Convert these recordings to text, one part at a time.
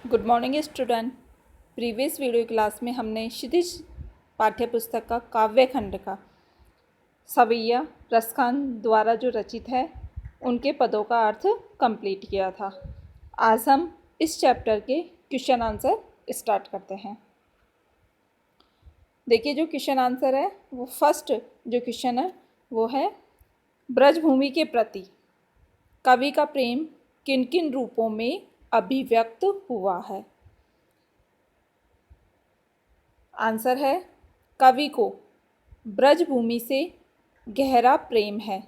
Good morning student. Previous video class में हमने क्षितिज पाठ्य पुस्तक का काव्य खंड का सवैया रसखान द्वारा जो रचित है उनके पदों का अर्थ कंप्लीट किया था। आज हम इस चैप्टर के क्वेश्चन आंसर स्टार्ट करते हैं। देखिए, जो क्वेश्चन आंसर है वो फर्स्ट जो क्वेश्चन है वो है, ब्रजभूमि के प्रति कवि का प्रेम किन किन रूपों में अभिव्यक्त हुआ है। आंसर है, कवि को ब्रजभूमि से गहरा प्रेम है।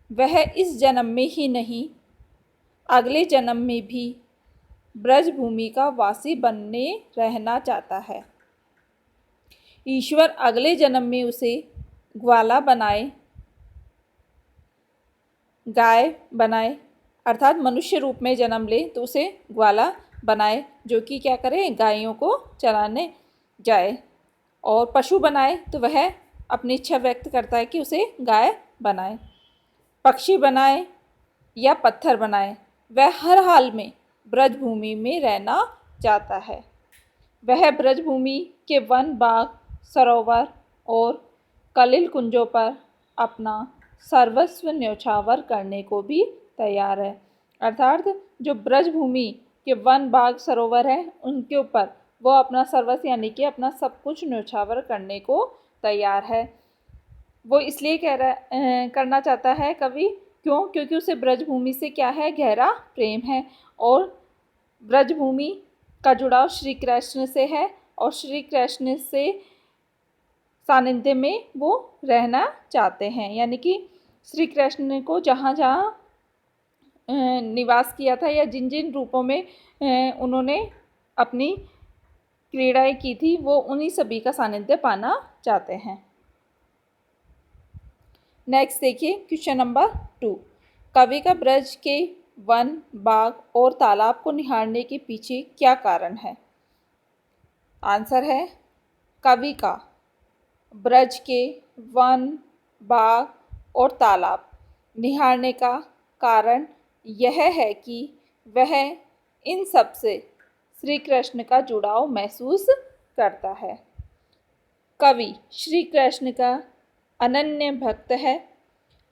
वह इस जन्म में ही नहीं अगले जन्म में भी ब्रजभूमि का वासी बनने रहना चाहता है। ईश्वर अगले जन्म में उसे ग्वाला बनाए, गाय बनाए, अर्थात मनुष्य रूप में जन्म ले तो उसे ग्वाला बनाए, जो कि क्या करे, गायों को चराने जाए। और पशु बनाए तो वह अपनी इच्छा व्यक्त करता है कि उसे गाय बनाए। पक्षी बनाए या पत्थर बनाए, वह हर हाल में ब्रजभूमि में रहना चाहता है। वह ब्रजभूमि के वन, बाग, सरोवर और कलिल कुंजों पर अपना सर्वस्व न्यौछावर करने को भी तैयार है। अर्थात जो ब्रजभूमि के वन, बाग, सरोवर है उनके ऊपर वो अपना सर्वस्व यानी कि अपना सब कुछ न्यौछावर करने को तैयार है। वो इसलिए करना चाहता है कवि, क्योंकि उसे ब्रजभूमि से क्या है, गहरा प्रेम है। और ब्रजभूमि का जुड़ाव श्री कृष्ण से है और श्री कृष्ण से सानिध्य में वो रहना चाहते हैं। यानी कि श्री कृष्ण को जहाँ जहाँ निवास किया था या जिन जिन रूपों में उन्होंने अपनी क्रीड़ाएं की थी वो उन्हीं सभी का सानिध्य पाना चाहते हैं। नेक्स्ट देखिए क्वेश्चन नंबर 2। कवि का ब्रज के वन, बाग और तालाब को निहारने के पीछे क्या कारण है। आंसर है, कवि का ब्रज के वन, बाग और तालाब निहारने का कारण यह है कि वह इन सब से श्री कृष्ण का जुड़ाव महसूस करता है। कवि श्री कृष्ण का अनन्य भक्त है।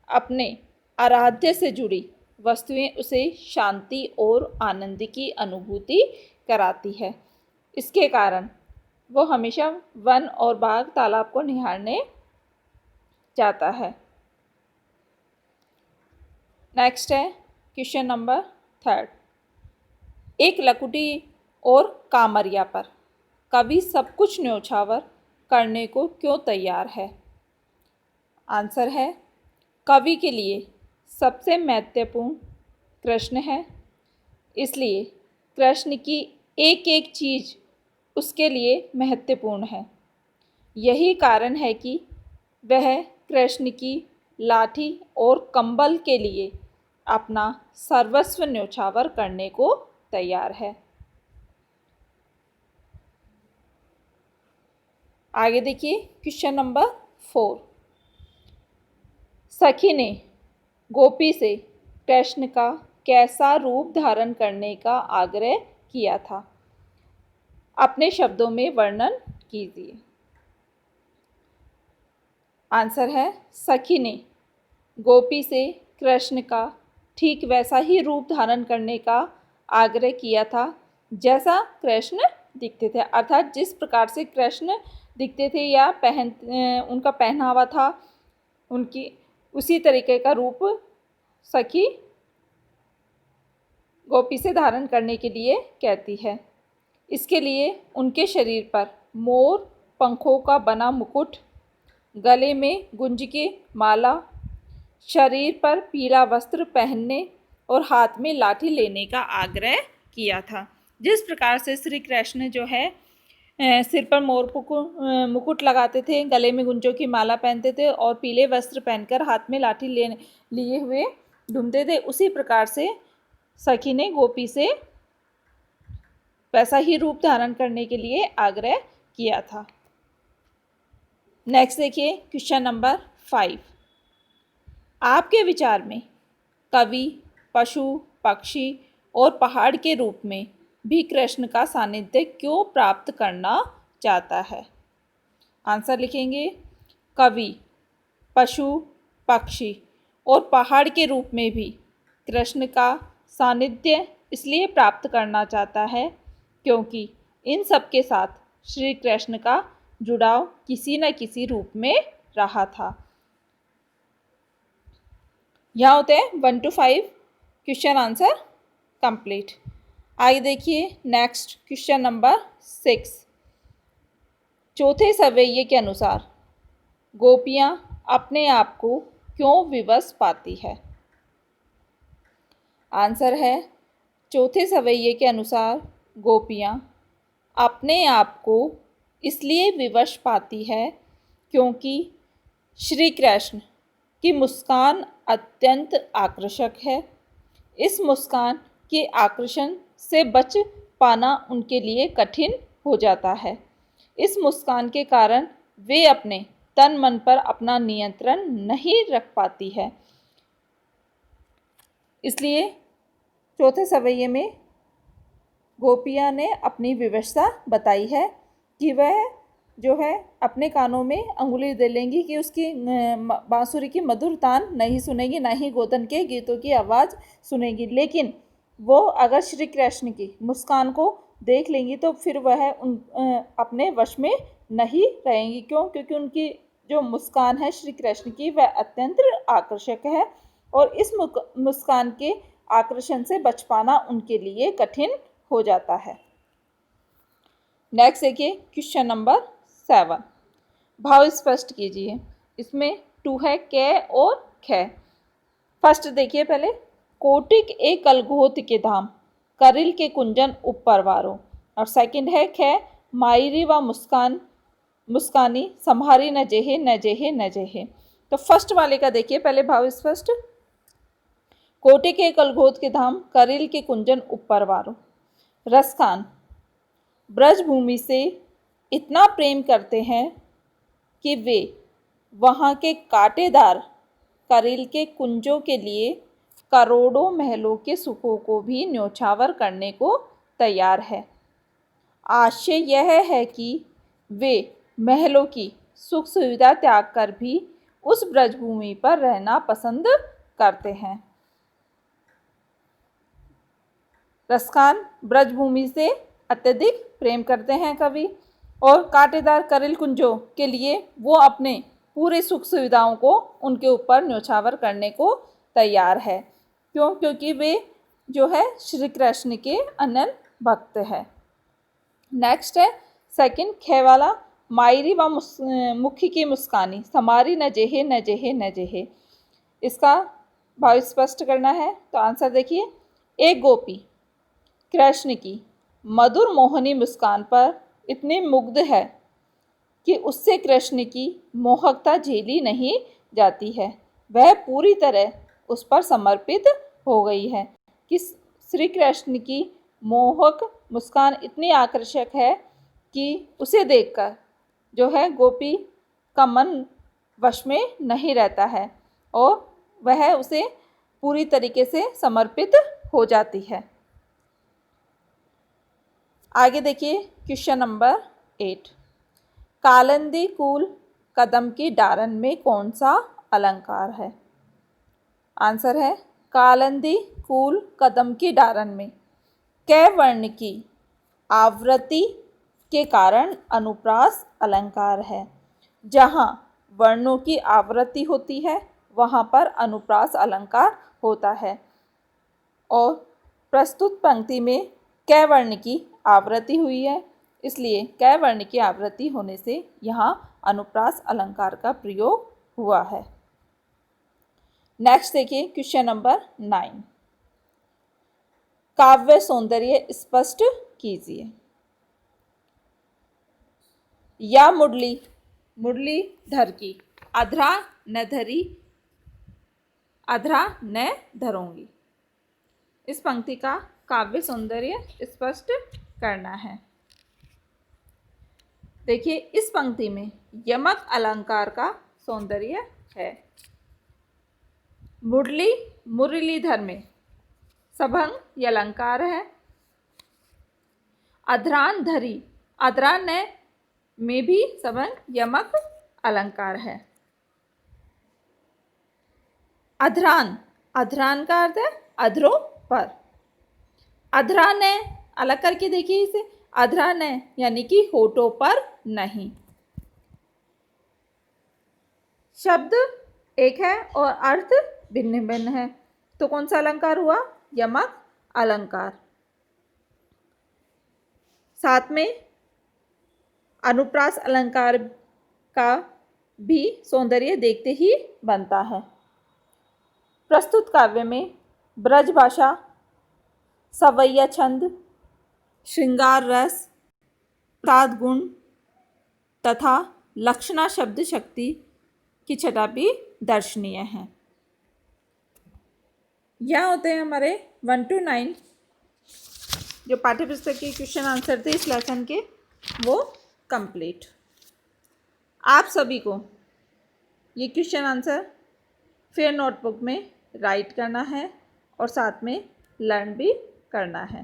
अपने आराध्य से जुड़ी वस्तुएं उसे शांति और आनंद की अनुभूति कराती है। इसके कारण वो हमेशा वन और बाग, तालाब को निहारने चाहता है। नेक्स्ट है क्वेश्चन नंबर 3। एक लकुटी और कामरिया पर कवि सब कुछ न्यौछावर करने को क्यों तैयार है। आंसर है, कवि के लिए सबसे महत्वपूर्ण कृष्ण है, इसलिए कृष्ण की एक एक चीज़ उसके लिए महत्वपूर्ण है। यही कारण है कि वह कृष्ण की लाठी और कंबल के लिए अपना सर्वस्व न्यौछावर करने को तैयार है। आगे देखिए क्वेश्चन नंबर 4। सखी ने गोपी से कृष्ण का कैसा रूप धारण करने का आग्रह किया था। अपने शब्दों में वर्णन कीजिए। आंसर है, सखी ने गोपी से कृष्ण का ठीक वैसा ही रूप धारण करने का आग्रह किया था जैसा कृष्ण दिखते थे। अर्थात जिस प्रकार से कृष्ण दिखते थे या उनका पहनावा था, उनकी उसी तरीके का रूप सखी गोपी से धारण करने के लिए कहती है। इसके लिए उनके शरीर पर मोर पंखों का बना मुकुट, गले में गुंज की माला, शरीर पर पीला वस्त्र पहनने और हाथ में लाठी लेने का आग्रह किया था। जिस प्रकार से श्री कृष्ण जो है सिर पर मोर मुकुट लगाते थे, गले में गुंजों की माला पहनते थे और पीले वस्त्र पहनकर हाथ में लाठी लिए हुए घूमते थे, उसी प्रकार से सखी ने गोपी से वैसा ही रूप धारण करने के लिए आग्रह किया था। नेक्स्ट देखिए क्वेश्चन नंबर 5। आपके विचार में कवि पशु, पक्षी और पहाड़ के रूप में भी कृष्ण का सानिध्य क्यों प्राप्त करना चाहता है? आंसर लिखेंगे, कवि पशु, पक्षी और पहाड़ के रूप में भी कृष्ण का सानिध्य इसलिए प्राप्त करना चाहता है क्योंकि इन सब के साथ श्री कृष्ण का जुड़ाव किसी न किसी रूप में रहा था। यहाँ होते हैं 1 to 5 क्वेश्चन आंसर कंप्लीट। आइए देखिए नेक्स्ट क्वेश्चन नंबर 6। चौथे सवैये के अनुसार गोपियाँ अपने आप को क्यों विवश पाती है? आंसर है, चौथे सवैये के अनुसार गोपियाँ अपने आप को इसलिए विवश पाती है क्योंकि श्री कृष्ण की मुस्कान अत्यंत आकर्षक है। इस मुस्कान के आकर्षण से बच पाना उनके लिए कठिन हो जाता है। इस मुस्कान के कारण वे अपने तन मन पर अपना नियंत्रण नहीं रख पाती है। इसलिए चौथे सवैये में गोपियाँ ने अपनी विवशता बताई है कि वह जो है अपने कानों में अंगुली दे लेंगी कि उसकी बांसुरी की मधुर तान नहीं सुनेगी, ना ही गोधन के गीतों की आवाज़ सुनेगी। लेकिन वो अगर श्री कृष्ण की मुस्कान को देख लेंगी तो फिर वह अपने वश में नहीं रहेंगी। क्यों? क्योंकि उनकी जो मुस्कान है श्री कृष्ण की वह अत्यंत आकर्षक है और इस मुस्कान के आकर्षण से बच पाना उनके लिए कठिन हो जाता है। नेक्स्ट देखिए क्वेश्चन नंबर 7। भाव स्पष्ट कीजिए। इसमें 2 है कै और ख। फर्स्ट देखिए पहले, कोटिक एक कलघोत के धाम करिल के कुंजन ऊपर वारो। और सेकंड है ख, मायरी व मुस्कान मुस्कानी सम्हारी न जेहे न जेहे न जेहे। तो फर्स्ट वाले का देखिए पहले भाव स्पष्ट। कोटिक के कलघोत के धाम करिल के कुंजन ऊपर वारो। रसखान ब्रजभूमि से इतना प्रेम करते हैं कि वे वहाँ के कांटेदार करील के कुंजों के लिए करोड़ों महलों के सुखों को भी न्योछावर करने को तैयार है। आश्चर्य यह है कि वे महलों की सुख सुविधा त्याग कर भी उस ब्रजभूमि पर रहना पसंद करते हैं। रसखान ब्रजभूमि से अत्यधिक प्रेम करते हैं कवि, और कांटेदार करिल कुंजों के लिए वो अपने पूरे सुख सुविधाओं को उनके ऊपर न्योछावर करने को तैयार है। क्यों? क्योंकि वे जो है श्री कृष्ण के अनन्य भक्त है। नेक्स्ट है सेकंड ख वाला, मायरी व मुखी की मुस्कानी समारी न जेहे न जेहे न जेहे। इसका भाव स्पष्ट करना है तो आंसर देखिए, एक गोपी कृष्ण की मधुर मोहनी मुस्कान पर इतनी मुग्ध है कि उससे कृष्ण की मोहकता झेली नहीं जाती है। वह पूरी तरह उस पर समर्पित हो गई है कि श्री कृष्ण की मोहक मुस्कान इतनी आकर्षक है कि उसे देखकर जो है गोपी का मन वश में नहीं रहता है और वह उसे पूरी तरीके से समर्पित हो जाती है। आगे देखिए क्वेश्चन नंबर 8। कालिंदी कुल कदम की डारन में कौन सा अलंकार है? आंसर है, कालिंदी कुल कदम की डारन में कै वर्ण की आवृत्ति के कारण अनुप्रास अलंकार है। जहाँ वर्णों की आवृत्ति होती है वहाँ पर अनुप्रास अलंकार होता है और प्रस्तुत पंक्ति में कै वर्ण की आवृत्ति हुई है, इसलिए कै वर्ण की आवृत्ति होने से यहाँ अनुप्रास अलंकार का प्रयोग हुआ है। नेक्स्ट देखिए क्वेश्चन नंबर 9। काव्य सौंदर्य स्पष्ट कीजिए। या मुरली धर की अधरा न धरी अधरा न धरूंगी। इस पंक्ति का काव्य सौंदर्य स्पष्ट करना है। देखिए इस पंक्ति में यमक अलंकार का सौंदर्य है। मुरलीधर में सभंग ये अलंकार है अधरान धरी, अधरान में भी सवर्ण यमक अलंकार है। अधरान, अधरान का अर्थ है अधरों पर। अधरान है, अलग करके देखिए इसे, अधरान है यानी कि होठों पर नहीं। शब्द एक है और अर्थ भिन्न भिन्न है, तो कौन सा अलंकार हुआ? यमक अलंकार। साथ में अनुप्रास अलंकार का भी सौंदर्य देखते ही बनता है। प्रस्तुत काव्य में ब्रज भाषा, सवैया छंद, श्रृंगार रस, प्रसाद गुण तथा लक्षणा शब्द शक्ति की छटा भी दर्शनीय है। यह होते हैं हमारे 1 to 9 जो पाठ्यपुस्तक के क्वेश्चन आंसर थे इस लेसन के, वो कंप्लीट। आप सभी को ये क्वेश्चन आंसर फिर नोटबुक में राइट करना है और साथ में लर्न भी करना है।